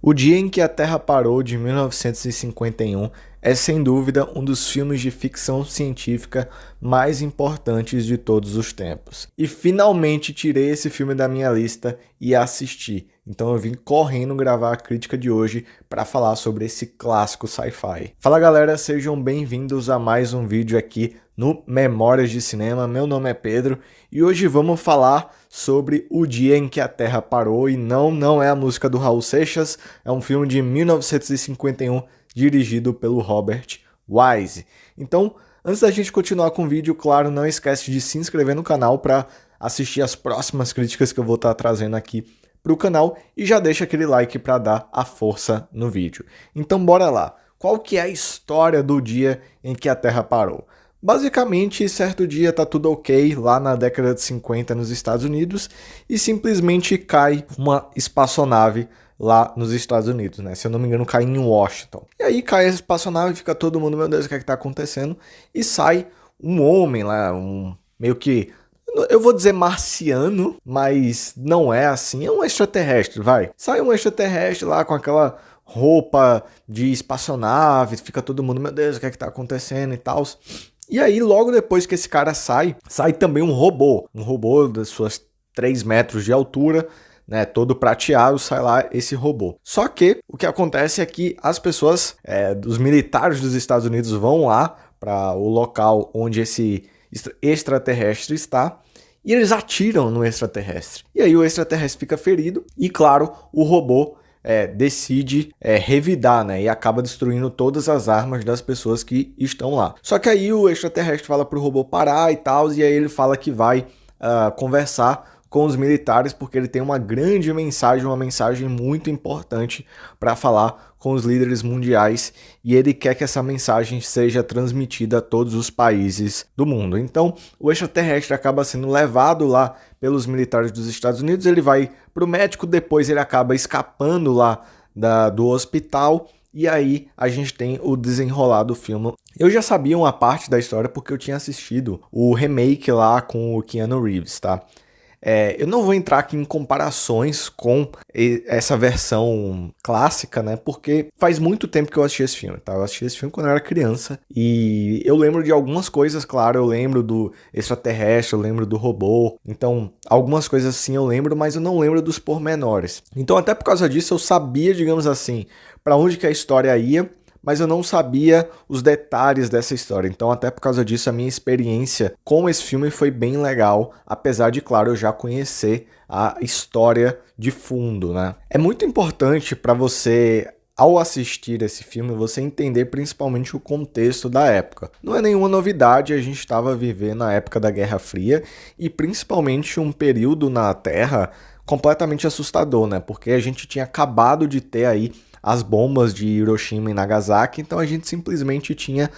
O Dia em que a Terra Parou, de 1951, é sem dúvida um dos filmes de ficção científica mais importantes de todos os tempos. E finalmente tirei esse filme da minha lista e assisti. Então eu vim correndo gravar a crítica de hoje para falar sobre esse clássico sci-fi. Fala galera, sejam bem-vindos a mais um vídeo aqui no Memórias de Cinema. Meu nome é Pedro e hoje vamos falar sobre O Dia em que a Terra Parou. E não é a música do Raul Seixas, é um filme de 1951 dirigido pelo Robert Wise. Então, antes da gente continuar com o vídeo, claro, não esquece de se inscrever no canal para assistir as próximas críticas que eu vou estar trazendo aqui para o canal e já deixa aquele like para dar a força no vídeo. Então bora lá. Qual que é a história do dia em que a Terra parou? Basicamente, certo dia tá tudo ok lá na década de 50 nos Estados Unidos e simplesmente cai uma espaçonave lá nos Estados Unidos, né? Se eu não me engano, cai em Washington. E aí cai essa espaçonave e fica todo mundo, meu Deus, o que é que tá acontecendo? E sai um homem lá, meio que, eu vou dizer marciano, mas não é assim, é um extraterrestre, vai. Sai um extraterrestre lá com aquela roupa de espaçonave, fica todo mundo, meu Deus, o que é que tá acontecendo e tal. E aí, logo depois que esse cara sai também um robô das suas 3 metros de altura, né, todo prateado, sai lá esse robô. Só que o que acontece é que as pessoas, os militares dos Estados Unidos vão lá para o local onde esse extraterrestre está e eles atiram no extraterrestre. E aí o extraterrestre fica ferido e, claro, o robô decide revidar, né, e acaba destruindo todas as armas das pessoas que estão lá. Só que aí o extraterrestre fala pro robô parar e tal, e aí ele fala que vai conversar com os militares porque ele tem uma grande mensagem, uma mensagem muito importante para falar com os líderes mundiais e ele quer que essa mensagem seja transmitida a todos os países do mundo. Então, o extraterrestre acaba sendo levado lá pelos militares dos Estados Unidos, ele vai para o médico, depois ele acaba escapando lá do hospital e aí a gente tem o desenrolar do filme. Eu já sabia uma parte da história porque eu tinha assistido o remake lá com o Keanu Reeves, tá? Eu não vou entrar aqui em comparações com essa versão clássica, né? Porque faz muito tempo que eu assisti esse filme, tá? Eu assisti esse filme quando eu era criança e eu lembro de algumas coisas, claro. Eu lembro do extraterrestre, eu lembro do robô. Então, algumas coisas assim eu lembro, mas eu não lembro dos pormenores. Então, até por causa disso, eu sabia, digamos assim, para onde que a história ia, mas eu não sabia os detalhes dessa história. Então, até por causa disso, a minha experiência com esse filme foi bem legal, apesar de, claro, eu já conhecer a história de fundo, né? É muito importante para você, ao assistir esse filme, você entender principalmente o contexto da época. Não é nenhuma novidade, a gente estava vivendo a época da Guerra Fria e principalmente um período na Terra completamente assustador, né? Porque a gente tinha acabado de ter aí as bombas de Hiroshima e Nagasaki, então a gente simplesmente tinha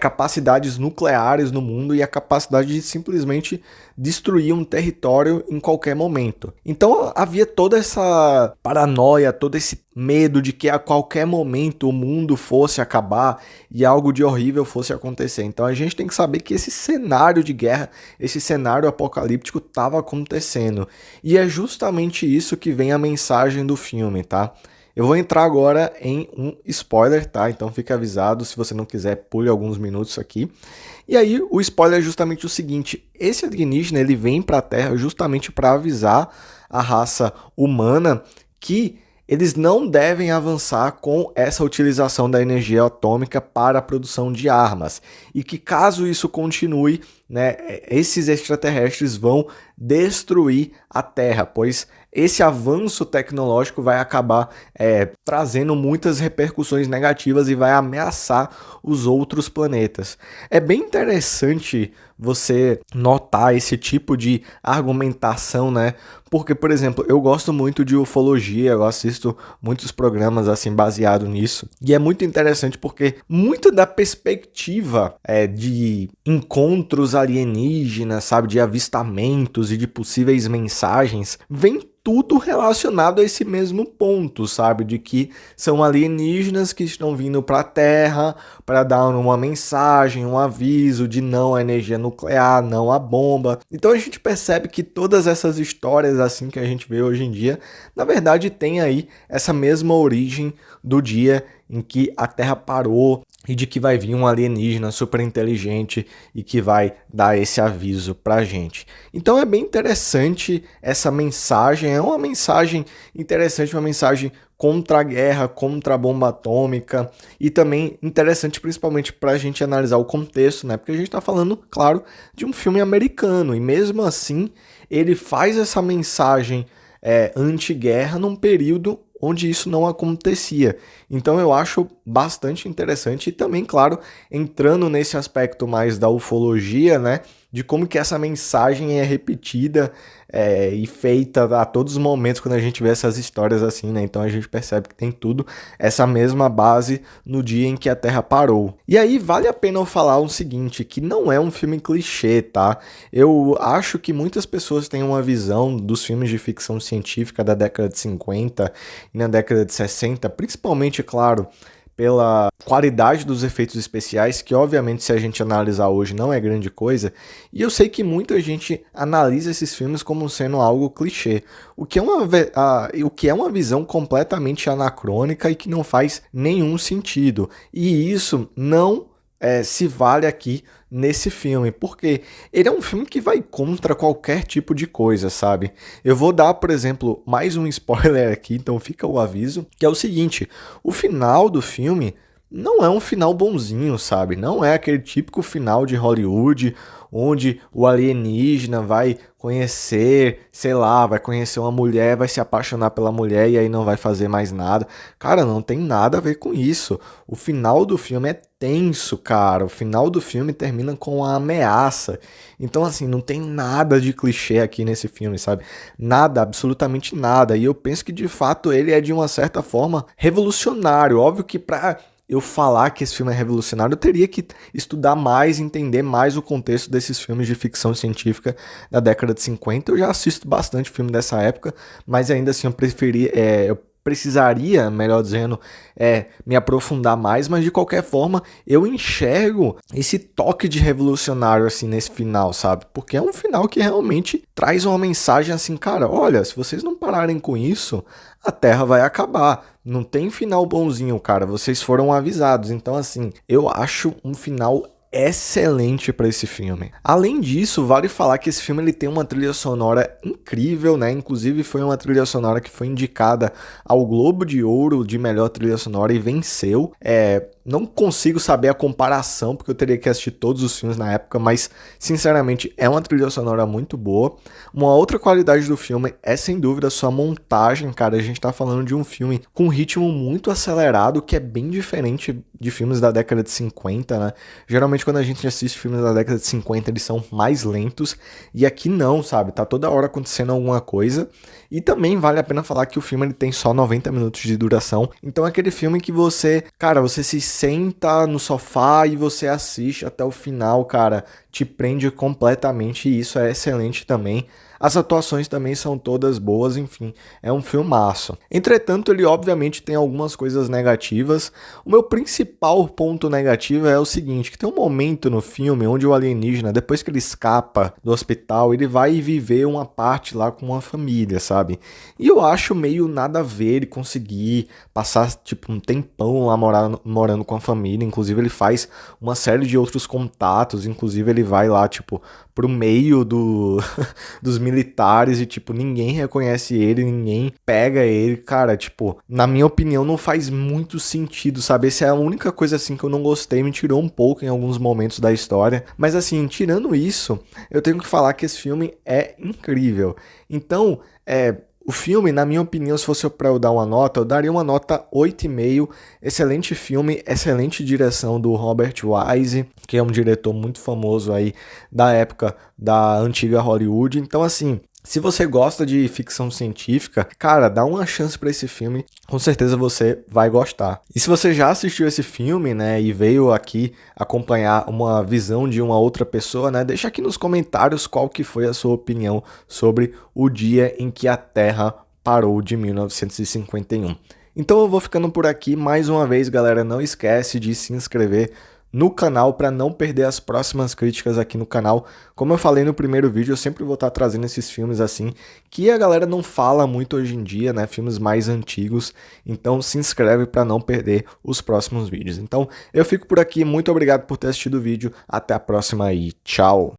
capacidades nucleares no mundo e a capacidade de simplesmente destruir um território em qualquer momento. Então havia toda essa paranoia, todo esse medo de que a qualquer momento o mundo fosse acabar e algo de horrível fosse acontecer. Então a gente tem que saber que esse cenário de guerra, esse cenário apocalíptico estava acontecendo. E é justamente isso que vem a mensagem do filme, tá? Eu vou entrar agora em um spoiler, tá? Então fique avisado, se você não quiser, pule alguns minutos aqui. E aí o spoiler é justamente o seguinte: esse alienígena ele vem para a Terra justamente para avisar a raça humana que eles não devem avançar com essa utilização da energia atômica para a produção de armas. E que caso isso continue, né, esses extraterrestres vão destruir a Terra, pois esse avanço tecnológico vai acabar trazendo muitas repercussões negativas e vai ameaçar os outros planetas. É bem interessante você notar esse tipo de argumentação, né? Porque, por exemplo, eu gosto muito de ufologia, eu assisto muitos programas assim baseado nisso. E é muito interessante porque muito da perspectiva de encontros alienígenas, sabe, de avistamentos e de possíveis mensagens, vem tudo relacionado a esse mesmo ponto, sabe? De que são alienígenas que estão vindo para a Terra para dar uma mensagem, um aviso de não à energia nuclear, não à bomba. Então a gente percebe que todas essas histórias assim que a gente vê hoje em dia, na verdade tem aí essa mesma origem do dia em que a Terra parou e de que vai vir um alienígena super inteligente e que vai dar esse aviso pra gente. Então é bem interessante essa mensagem, é uma mensagem interessante, uma mensagem contra a guerra, contra a bomba atômica e também interessante principalmente para a gente analisar o contexto, né? Porque a gente está falando, claro, de um filme americano e mesmo assim ele faz essa mensagem anti-guerra num período onde isso não acontecia. Então eu acho bastante interessante e também, claro, entrando nesse aspecto mais da ufologia, né, de como que essa mensagem é repetida e feita a todos os momentos quando a gente vê essas histórias assim, né? Então a gente percebe que tem tudo essa mesma base no dia em que a Terra parou. E aí vale a pena eu falar o seguinte, que não é um filme clichê, tá? Eu acho que muitas pessoas têm uma visão dos filmes de ficção científica da década de 50 e na década de 60, principalmente, claro, pela qualidade dos efeitos especiais, que obviamente se a gente analisar hoje não é grande coisa, e eu sei que muita gente analisa esses filmes como sendo algo clichê, o que é uma visão completamente anacrônica e que não faz nenhum sentido, e isso não se vale aqui nesse filme, porque ele é um filme que vai contra qualquer tipo de coisa, sabe? Eu vou dar, por exemplo, mais um spoiler aqui, então fica o aviso, que é o seguinte, o final do filme não é um final bonzinho, sabe? Não é aquele típico final de Hollywood, onde o alienígena vai conhecer, sei lá, vai conhecer uma mulher, vai se apaixonar pela mulher e aí não vai fazer mais nada. Cara, não tem nada a ver com isso. O final do filme é tenso, cara. O final do filme termina com a ameaça. Então, assim, não tem nada de clichê aqui nesse filme, sabe? Nada, absolutamente nada. E eu penso que, de fato, ele é, de uma certa forma, revolucionário. Óbvio que pra eu falar que esse filme é revolucionário, eu teria que estudar mais, entender mais o contexto desses filmes de ficção científica da década de 50. Eu já assisto bastante filme dessa época, mas ainda assim eu precisaria, melhor dizendo, me aprofundar mais, mas de qualquer forma eu enxergo esse toque de revolucionário assim nesse final, sabe? Porque é um final que realmente traz uma mensagem assim, cara, olha, se vocês não pararem com isso, a Terra vai acabar. Não tem final bonzinho, cara, vocês foram avisados. Então assim, eu acho um final excelente para esse filme. Além disso, vale falar que esse filme ele tem uma trilha sonora incrível, né? Inclusive foi uma trilha sonora que foi indicada ao Globo de Ouro de melhor trilha sonora e venceu. Não consigo saber a comparação, porque eu teria que assistir todos os filmes na época, mas, sinceramente, é uma trilha sonora muito boa. Uma outra qualidade do filme é, sem dúvida, a sua montagem, cara. A gente tá falando de um filme com um ritmo muito acelerado, que é bem diferente de filmes da década de 50, né? Geralmente, quando a gente assiste filmes da década de 50, eles são mais lentos, e aqui não, sabe? Tá toda hora acontecendo alguma coisa. E também vale a pena falar que o filme ele tem só 90 minutos de duração, então é aquele filme que você se senta no sofá e você assiste até o final, cara, te prende completamente e isso é excelente também. As atuações também são todas boas, enfim, é um filmaço. Entretanto, ele obviamente tem algumas coisas negativas. O meu principal ponto negativo é o seguinte, que tem um momento no filme onde o alienígena, depois que ele escapa do hospital, ele vai viver uma parte lá com uma família, sabe? E eu acho meio nada a ver ele conseguir passar, tipo, um tempão lá morando com a família. Inclusive, ele faz uma série de outros contatos, inclusive ele vai lá, tipo, pro meio dos militares e, tipo, ninguém reconhece ele, ninguém pega ele, cara, tipo, na minha opinião não faz muito sentido, sabe? Essa é a única coisa, assim, que eu não gostei, me tirou um pouco em alguns momentos da história, mas, assim, tirando isso, eu tenho que falar que esse filme é incrível. Então, o filme, na minha opinião, se fosse para eu dar uma nota, eu daria uma nota 8,5. Excelente filme, excelente direção do Robert Wise, que é um diretor muito famoso aí da época da antiga Hollywood. Então, assim, Se você gosta de ficção científica, cara, dá uma chance pra esse filme, com certeza você vai gostar. E se você já assistiu esse filme, né, e veio aqui acompanhar uma visão de uma outra pessoa, né, deixa aqui nos comentários qual que foi a sua opinião sobre o dia em que a Terra parou de 1951. Então eu vou ficando por aqui. Mais uma vez, galera, não esquece de se inscrever no canal para não perder as próximas críticas aqui no canal. Como eu falei no primeiro vídeo, eu sempre vou estar trazendo esses filmes assim, que a galera não fala muito hoje em dia, né? Filmes mais antigos. Então se inscreve para não perder os próximos vídeos. Então eu fico por aqui, muito obrigado por ter assistido o vídeo. Até a próxima e tchau!